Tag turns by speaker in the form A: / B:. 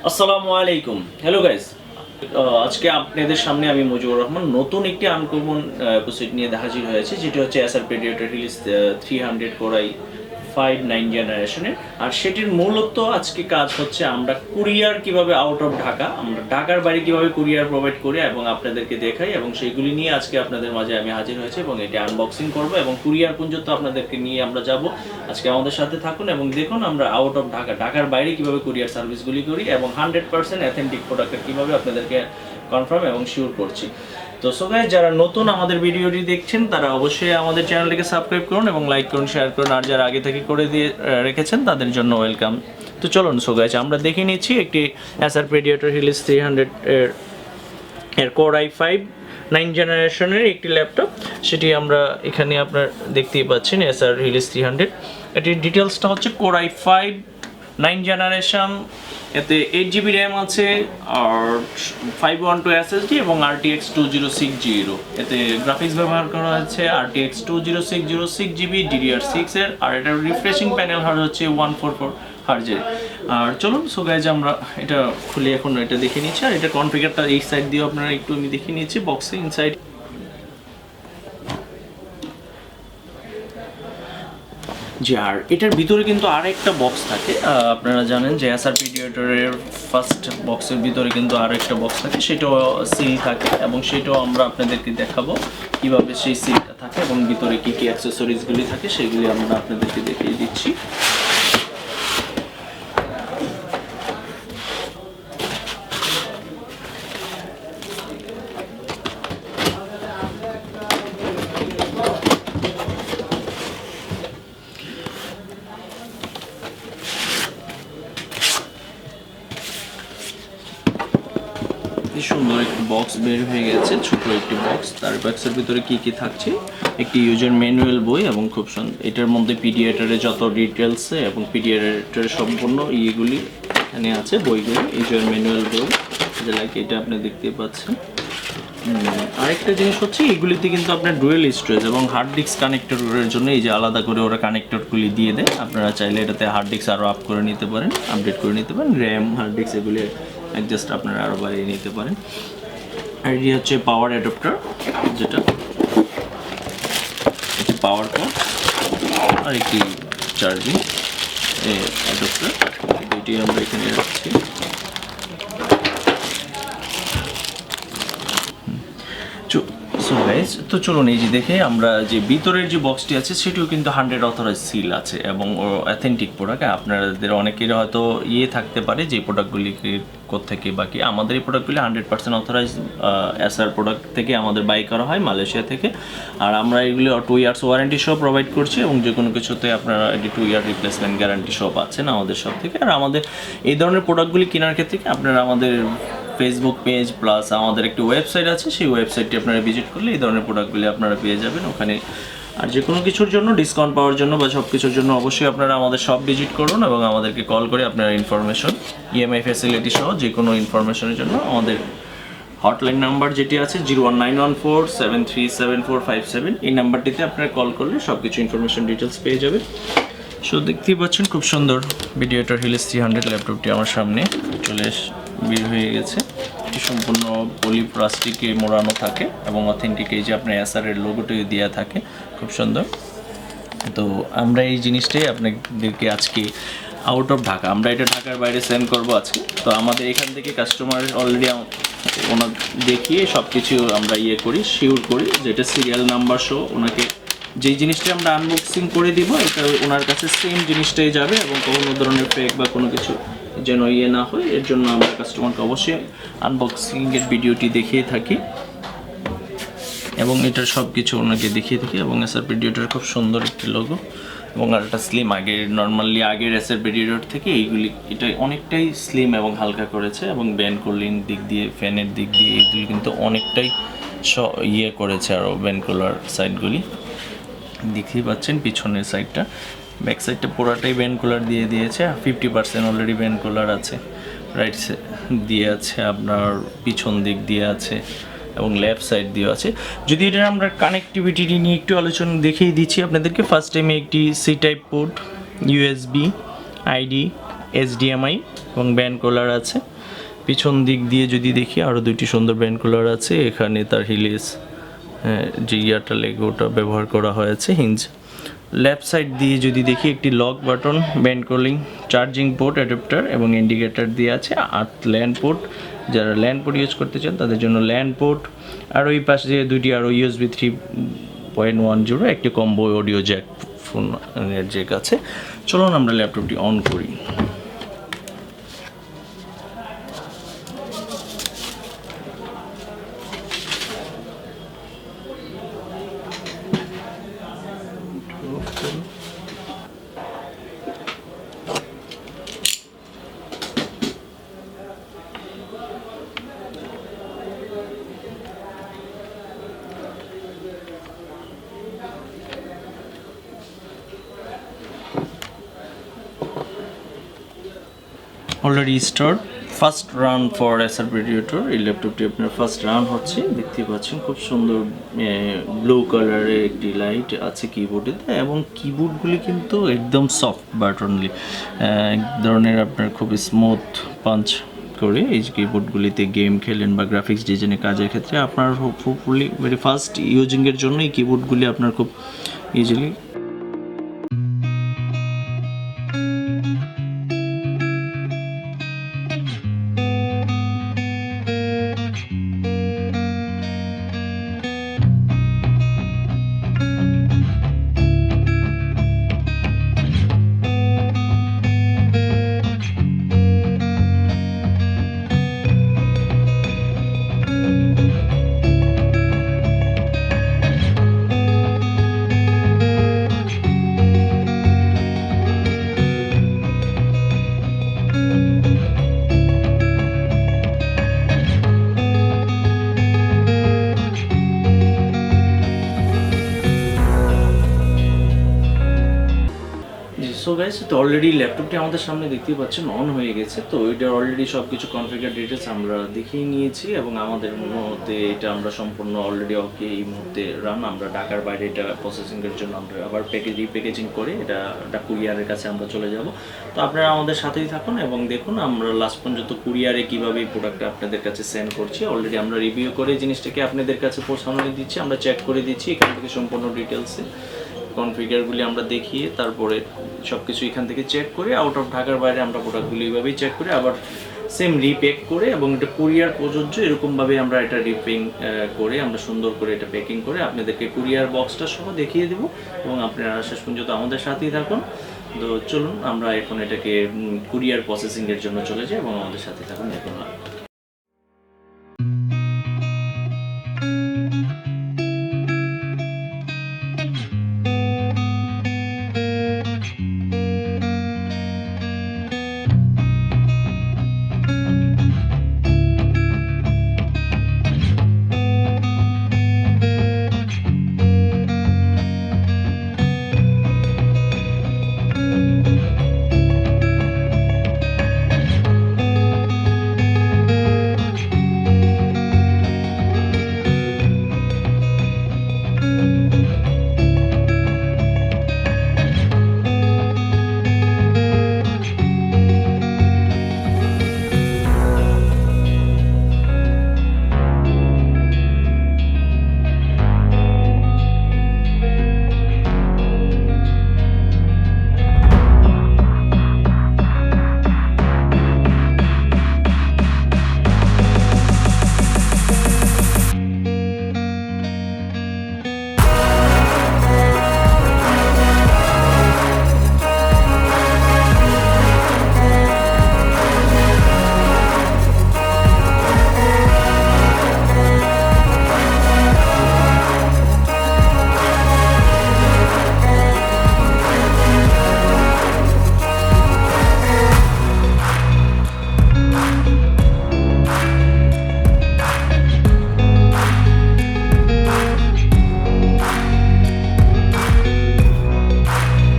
A: আসসালামু আলাইকুম। Hello guys, আজকে আপনাদের সামনে আমি মুজিবুর রহমান নতুন একটি আনকমন প্রসেট নিয়ে হাজির হয়েছে, যেটি হচ্ছে Acer Predator Helios 300 Core i5 9 জেনারেশনের। আর সেটির মূলত আজকে কাজ হচ্ছে আমরা কুরিয়ার কিভাবে আউট অফ ঢাকা, আমরা ঢাকার বাইরে কিভাবে কুরিয়ার প্রোভাইড করি এবং আপনাদেরকে দেখাই, এবং সেইগুলি নিয়ে আজকে আপনাদের মাঝে আমি হাজির হয়েছি এবং এটি আনবক্সিং করব এবং কুরিয়ার পর্যন্ত আপনাদেরকে নিয়ে আমরা যাব। আজকে আমাদের সাথে থাকুন এবং দেখুন আমরা আউট অফ ঢাকা, ঢাকার বাইরে কিভাবে কুরিয়ার সার্ভিসগুলি করি এবং 100% অথেন্টিক প্রোডাক্টের কিভাবে আপনাদেরকে কনফার্ম এবং শিওর করছি। তো সো গাইস, যারা নতুন আমাদের ভিডিওটি দেখছেন তারা অবশ্যই আমাদের চ্যানেলটিকে সাবস্ক্রাইব করুন এবং লাইক করুন, শেয়ার করুন, আর যারা আগে থেকে করে দিয়ে রেখেছেন তাদের জন্য ওয়েলকাম। তো চলুন সো গাইস, আমরা দেখে নিচ্ছি একটি Acer Predator Helios 300 এর Core i5 9 জেনারেশনের একটি ল্যাপটপ। সেটি আমরা এখানে আপনার দেখতেই পাচ্ছেন Acer Helios 300। এটির ডিটেলসটা হচ্ছে Core i5 9 জেনারেশন, এতে 8GB র্যাম আছে আর 512 SSD এবং RTX 2060। এতে গ্রাফিক্স ব্যবহার করা হয়েছে RTX 2060 6GB DDR6 এর, আর এটার রিফ্রেশিং প্যানেল হার্জ হচ্ছে 144 হার্জের। আর চলুন সো গাইজ, আমরা এটা খুলে এখন এটা দেখে নিচ্ছি। আর এটা কনফিগারটা এই সাইড দিয়ে আপনারা একটু আমি দেখে নিচ্ছি বক্সে ইনসাইড। যে আর এটার ভিতরে কিন্তু আরেকটা বক্স থাকে, আপনারা জানেন যে Acer Predator-এর ফার্স্ট বক্সের ভিতরে কিন্তু আরেকটা বক্স থাকে, সেটাও সিল থাকে এবং সেটাও আমরা আপনাদেরকে দেখাবো কিভাবে সেই সিলটা থাকে এবং ভিতরে কি কি অ্যাক্সেসরিজগুলি থাকে সেগুলি আমরা আপনাদেরকে দেখিয়ে দিচ্ছি। সুন্দর একটি বক্স বের হয়ে গেছে, ছোট একটি বক্স। তার বক্সের ভিতরে কি কি থাকছে, একটি ইউজার ম্যানুয়াল বই এবং খুব সুন্দর এটার মধ্যে পিডিএটারের যত ডিটেলস এবং পিডিএটারের সম্পূর্ণ ইয়েগুলি এখানে আছে, বইগুলো ইউজার ম্যানুয়াল বই, লাইক এটা আপনি দেখতে পাচ্ছেন। আরেকটা জিনিস হচ্ছে এগুলিতে কিন্তু আপনার ডুয়েল স্টোরেজ এবং হার্ড ডিস্ক কানেক্টরের জন্য এই যে আলাদা করে ওরা কানেক্টরগুলি দিয়ে দেয়। আপনারা চাইলে এটাতে হার্ড ডিস্ক আরও আপ করে নিতে পারেন, আপডেট করে নিতে পারেন, র্যাম হার্ড ডিস্ক এগুলি অ্যাডজাস্ট আপনারা আরও বাড়িয়ে নিতে পারেন। আর এটি হচ্ছে পাওয়ার অ্যাডাপ্টার, যেটা পাওয়ার কর্ড আর একটি চার্জিং অ্যাডাপ্টার, দুইটি আমরা এখানে রাখছি। সো গাইজ, তো চলুন এই যে দেখে আমরা যে ভিতরের যে বক্সটি আছে সেটিও কিন্তু 100 অথরাইজ সিল আছে এবং অথেন্টিক প্রোডাক্ট। আপনাদের অনেকের হয়তো থাকতে পারে যে প্রোডাক্টগুলি কোত্থেকে বাকি, আমাদের এই প্রোডাক্টগুলি 100% অথরাইজ Acer প্রোডাক্ট থেকে আমাদের বাই করা হয় মালয়েশিয়া থেকে। আর আমরা এগুলি 2 ইয়ার্স ওয়ারেন্টি সহ প্রোভাইড করছি এবং যে কোনো কিছুতে আপনারা এটি 2 ইয়ার রিপ্লেসমেন্ট গ্যারান্টি সহ পাচ্ছেন আমাদের সব থেকে। আর আমাদের এই ধরনের প্রোডাক্টগুলি কেনার ক্ষেত্রে আপনারা আমাদের ফেসবুক পেজ প্লাস আমাদের একটি ওয়েবসাইট আছে, সেই ওয়েবসাইটটি আপনারা ভিজিট করলে এই ধরনের প্রোডাক্টগুলি আপনারা পেয়ে যাবেন ওখানে। আর যে কোনো কিছুর জন্য ডিসকাউন্ট পাওয়ার জন্য বা সব কিছুর জন্য অবশ্যই আপনারা আমাদের শপ ভিজিট করুন এবং আমাদেরকে কল করে আপনারা ইনফরমেশন, ইএমআই ফ্যাসিলিটি সহ যে কোনো ইনফরমেশনের জন্য আমাদের হটলাইন নাম্বার যেটি আছে 01914737457, এই নাম্বারটিতে আপনারা কল করলে সব কিছু ইনফরমেশন ডিটেলস পেয়ে যাবেন। সো দেখতেই পাচ্ছেন খুব সুন্দর Predator Helios 300 ল্যাপটপটি আমার সামনে চলে বের হয়ে গেছে। এটি সম্পূর্ণ পলি প্লাস্টিকে মোড়ানো থাকে এবং অথেন্টিক এই যে আপনার Acer-এর লোগোটি দেওয়া থাকে, খুব সুন্দর। তো আমরা এই জিনিসটাই আপনাদেরকে আজকে আউট অফ ঢাকা, আমরা এটা ঢাকার বাইরে সেন্ড করবো আজকে। তো আমাদের এখান থেকে কাস্টমার অলরেডি ওনার দেখিয়ে সব কিছু আমরা করি, শিওর করি, যেটা সিরিয়াল নাম্বার সহ ওনাকে যেই জিনিসটা আমরা আনবক্সিং করে দিব এটা ওনার কাছে সেম জিনিসটাই যাবে এবং কোনো ধরনের ফেক বা কোনো কিছু যেন না হয়, এর জন্য আমরা কাস্টমারকে অবশ্যই আনবক্সিংয়ের ভিডিওটি দেখিয়ে থাকি এবং এটার সব কিছু ওনাকে দেখিয়ে থাকি। এবং Acer Predator খুব সুন্দর একটি লোগো এবং আর একটা স্লিম, আগের Acer Predator থেকে এইগুলি এটা অনেকটাই স্লিম এবং হালকা করেছে এবং ব্যান্ড কুলিং দিক দিয়ে, ফ্যানের দিক দিয়ে এগুলি কিন্তু অনেকটাই করেছে। আরও ব্যান্ড কুলার সাইডগুলি দেখতেই পাচ্ছেন, পিছনের সাইডটা, ব্যাক সাইডটা পুরোটাই ব্যান্ড কুলার দিয়ে দিয়েছে, 50% অলরেডি ব্যান্ড কুলার আছে, রাইট দিয়ে আছে, আপনার পিছন দিক দিয়ে আছে এবং লেফট সাইড দিয়ে আছে। যদি এটা আমরা কানেক্টিভিটি নিয়ে একটু আলোচনা দেখিয়ে দিচ্ছি আপনাদেরকে। ফার্স্ট টাইমে একটি C type port, USB, ID HDMI এবং ব্যান্ড কুলার আছে। পিছন দিক দিয়ে যদি দেখি আরও দুইটি সুন্দর ব্যান্ড কুলার আছে। এখানে তার হিলিয়াস যে ইয়ারটা লেগে ওটা ব্যবহার করা হয়েছে হিঞ্জ। লেফট সাইড দিয়ে যদি দেখি একটি lock button, band cooling, charging port, adapter এবং ইন্ডিকেটার দিয়ে আছে। আর ল্যান্ড পোর্ট, যারা ল্যান্ড পোর্ট ইউজ করতে চান তাদের জন্য ল্যান্ড পোর্ট। আর ওই পাশে যে দুইটি আরও USB 3.10 একটি কম্বো অডিও জ্যাক ফোনের জ্যাক আছে। চলুন আমরা ল্যাপটপটি অন করি। Already start first run for Acer Predator। এই ল্যাপটপটি আপনার ফার্স্ট রান হচ্ছে, দেখতে পাচ্ছেন খুব সুন্দর ব্লু কালারের একটি লাইট আছে কিবোর্ডে, এবং কিবোর্ডগুলি কিন্তু একদম সফট বাটনলি, এক ধরনের আপনার খুব স্মুথ পাঞ্চ করে এই কিবোর্ডগুলিতে গেম খেলেন বা গ্রাফিক্স ডিজাইনের কাজের ক্ষেত্রে আপনার হোপফুলি ভেরি ফার্স্ট ইউজিংয়ের জন্য এই কিবোর্ডগুলি আপনার খুব ইজিলি সো গাইস, তো অলরেডি ল্যাপটপটি আমাদের সামনে দেখতেই পাচ্ছেন অন হয়ে গেছে। তো এটার অলরেডি সব কিছু কনফিগার ডিটেলস আমরা দেখিয়ে নিয়েছি এবং আমাদের মধ্যে এটা আমরা সম্পূর্ণ অলরেডি ওকে এই মুহূর্তে রান। আমরা ঢাকার বাইরে এটা প্রসেসিংয়ের জন্য আমরা আবার রিপ্যাকেজিং করে এটা কুরিয়ারের কাছে আমরা চলে যাব। তো আপনারা আমাদের সাথেই থাকুন এবং দেখুন আমরা লাস্ট পর্যন্ত কুরিয়ারে কীভাবে এই প্রোডাক্টটা আপনাদের কাছে সেন্ড করছি। অলরেডি আমরা রিভিউ করে জিনিসটাকে আপনাদের কাছে পৌঁছানো দিচ্ছি, আমরা চেক করে দিচ্ছি এখান থেকে সম্পূর্ণ ডিটেলসে কনফিগারগুলি আমরা দেখিয়ে তারপরে সব কিছু এখান থেকে চেক করে আউট অফ ঢাকার বাইরে আমরা প্রোডাক্টগুলি এইভাবেই চেক করে আবার সেম রিপ্যাক করে এবং এটা কুরিয়ার প্রযোজ্য এরকমভাবে আমরা এটা রিপ্যাকিং করে আমরা সুন্দর করে এটা প্যাকিং করে আপনাদেরকে কুরিয়ার বক্সটা সহ দেখিয়ে দেবো এবং আপনারা শেষ পর্যন্ত আমাদের সাথেই থাকুন। তো চলুন আমরা এখন এটাকে কুরিয়ার প্রসেসিংয়ের জন্য চলে যাই এবং আমাদের সাথে থাকুন। দেখুন